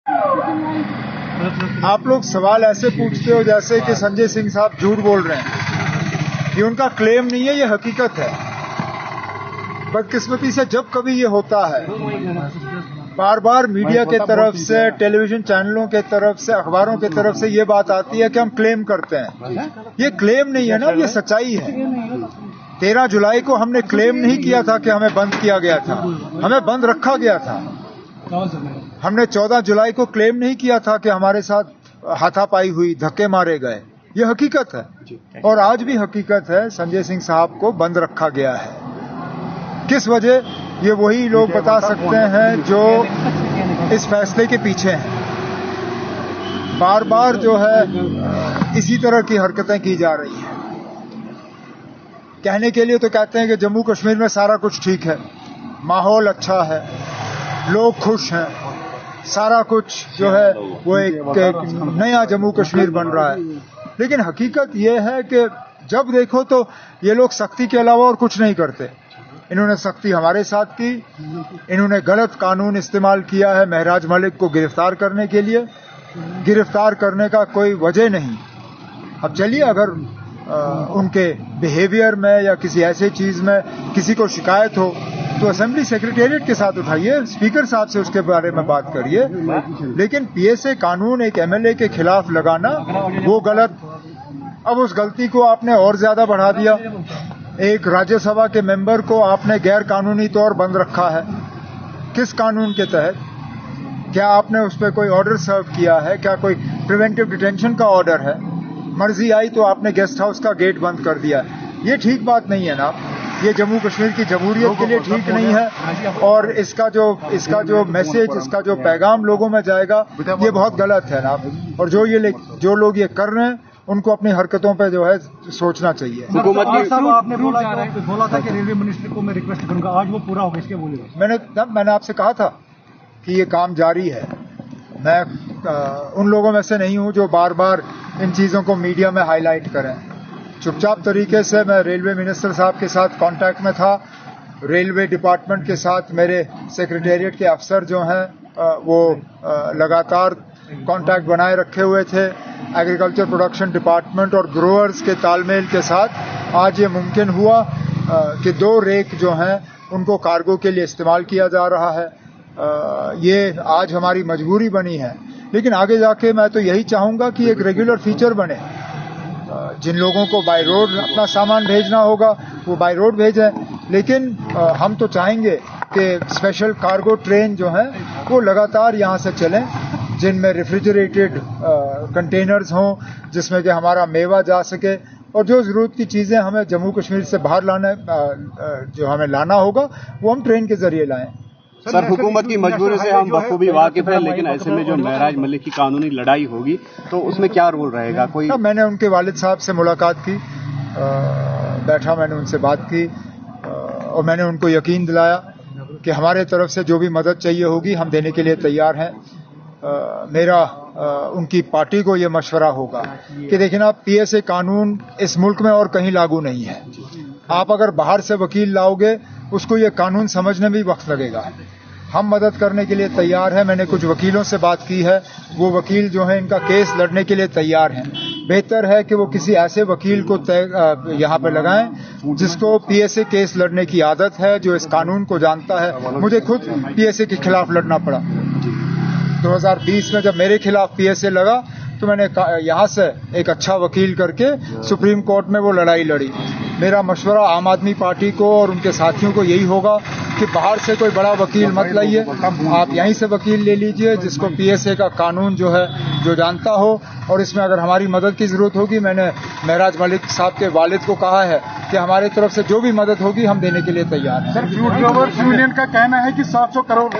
आप लोग सवाल ऐसे पूछते हो जैसे कि संजय सिंह साहब झूठ बोल रहे हैं। ये उनका क्लेम नहीं है, ये हकीकत है। बदकिस्मती से जब कभी ये होता है, बार बार मीडिया के तरफ से, टेलीविजन चैनलों के तरफ से, अखबारों के तरफ से ये बात आती है कि हम क्लेम करते हैं। ये क्लेम नहीं है ना, ये सच्चाई है। 13 जुलाई को हमने क्लेम नहीं किया था कि हमें बंद किया गया था, हमें बंद रखा गया था। हमने 14 जुलाई को क्लेम नहीं किया था कि हमारे साथ हाथापाई हुई, धक्के मारे गए। ये हकीकत है और आज भी हकीकत है। संजय सिंह साहब को बंद रखा गया है। किस वजह, ये वही लोग बता सकते हैं जो इस फैसले के पीछे हैं। बार बार जो है इसी तरह की हरकतें की जा रही हैं। कहने के लिए तो कहते हैं कि जम्मू कश्मीर में सारा कुछ ठीक है, माहौल अच्छा है, लोग खुश हैं, सारा कुछ जो है वो एक नया जम्मू कश्मीर बन रहा है। लेकिन हकीकत ये है कि जब देखो तो ये लोग सख्ती के अलावा और कुछ नहीं करते। इन्होंने सख्ती हमारे साथ की, इन्होंने गलत कानून इस्तेमाल किया है महराज मलिक को गिरफ्तार करने के लिए। गिरफ्तार करने का कोई वजह नहीं। अब चलिए, अगर उनके बिहेवियर में या किसी ऐसे चीज में किसी को शिकायत हो तो असेंबली सेक्रेटेरिएट के साथ उठाइए, स्पीकर साहब से उसके बारे में बात करिए। लेकिन पीएसए कानून एक एमएलए के खिलाफ लगाना वो गलत। अब उस गलती को आपने और ज्यादा बढ़ा दिया। एक राज्यसभा के मेंबर को आपने गैर कानूनी तौर बंद रखा है। किस कानून के तहत? क्या आपने उस पर कोई ऑर्डर सर्व किया है? क्या कोई प्रिवेंटिव डिटेंशन का ऑर्डर है? मर्जी आई तो आपने गेस्ट हाउस का गेट बंद कर दिया। ये ठीक बात नहीं है ना। ये जम्मू कश्मीर की जमहूरियत के लिए ठीक नहीं है और इसका जो मैसेज, इसका जो पैगाम लोगों में जाएगा, ये बहुत गलत है ना। और जो लोग ये कर रहे हैं उनको अपनी हरकतों पे जो है सोचना चाहिए। हुकूमत की साहब, आपने बोला था कि रेलवे मिनिस्टर को मैं रिक्वेस्ट करूंगा, आज वो पूरा हो गया, इसके बोलिए। मैंने आपसे कहा था कि ये काम जारी है। मैं उन लोगों में से नहीं हूं जो बार बार इन चीजों को मीडिया में हाईलाइट करें। चुपचाप तरीके से मैं रेलवे मिनिस्टर साहब के साथ कांटेक्ट में था। रेलवे डिपार्टमेंट के साथ मेरे सेक्रेटेरिएट के अफसर जो हैं वो लगातार कांटेक्ट बनाए रखे हुए थे। एग्रीकल्चर प्रोडक्शन डिपार्टमेंट और ग्रोअर्स के तालमेल के साथ आज ये मुमकिन हुआ कि 2 रेक जो हैं उनको कार्गो के लिए इस्तेमाल किया जा रहा है। ये आज हमारी मजबूरी बनी है, लेकिन आगे जाके मैं तो यही चाहूंगा कि एक रेगुलर फीचर बने। जिन लोगों को बाय रोड अपना सामान भेजना होगा वो बाय रोड भेजें, लेकिन हम तो चाहेंगे कि स्पेशल कार्गो ट्रेन जो हैं वो लगातार यहाँ से चलें, जिनमें रेफ्रिजरेटेड कंटेनर्स हों, जिसमें कि हमारा मेवा जा सके और जो जरूरत की चीजें हमें जम्मू कश्मीर से बाहर जो हमें लाना होगा वो हम ट्रेन के जरिए लाएं। सर, हुकूमत की मजबूरी से हम बखूबी वाकिफ हैं, लेकिन ऐसे में जो महराज मलिक की कानूनी लड़ाई होगी तो उसमें क्या रोल रहेगा? कोई मैंने उनके वालिद साहब से मुलाकात की, बैठा, मैंने उनसे बात की और मैंने उनको यकीन दिलाया कि हमारे तरफ से जो भी मदद चाहिए होगी हम देने के लिए तैयार हैं। मेरा उनकी पार्टी को ये मशवरा होगा कि देखिए ना, पीएसए कानून इस मुल्क में और कहीं लागू नहीं है। आप अगर बाहर से वकील लाओगे उसको ये कानून समझने में भी वक्त लगेगा। हम मदद करने के लिए तैयार हैं। मैंने कुछ वकीलों से बात की है, वो वकील जो है इनका केस लड़ने के लिए तैयार हैं। बेहतर है कि वो किसी ऐसे वकील को यहाँ पे लगाएं जिसको पीएसए केस लड़ने की आदत है, जो इस कानून को जानता है। मुझे खुद पीएसए के खिलाफ लड़ना पड़ा। 2020 में जब मेरे खिलाफ पीएसए लगा तो मैंने यहाँ से एक अच्छा वकील करके सुप्रीम कोर्ट में वो लड़ाई लड़ी। मेरा मशवरा आम आदमी पार्टी को और उनके साथियों को यही होगा कि बाहर से कोई बड़ा वकील मत लाइए, आप यहीं से वकील ले लीजिए जिसको पीएसए का कानून जो है जो जानता हो। और इसमें अगर हमारी मदद की जरूरत होगी, मैंने महराज मलिक साहब के वालिद को कहा है कि हमारी तरफ से जो भी मदद होगी हम देने के लिए तैयार हैं। सर, फ्यूड यूनियन का कहना है कि 700 करोड़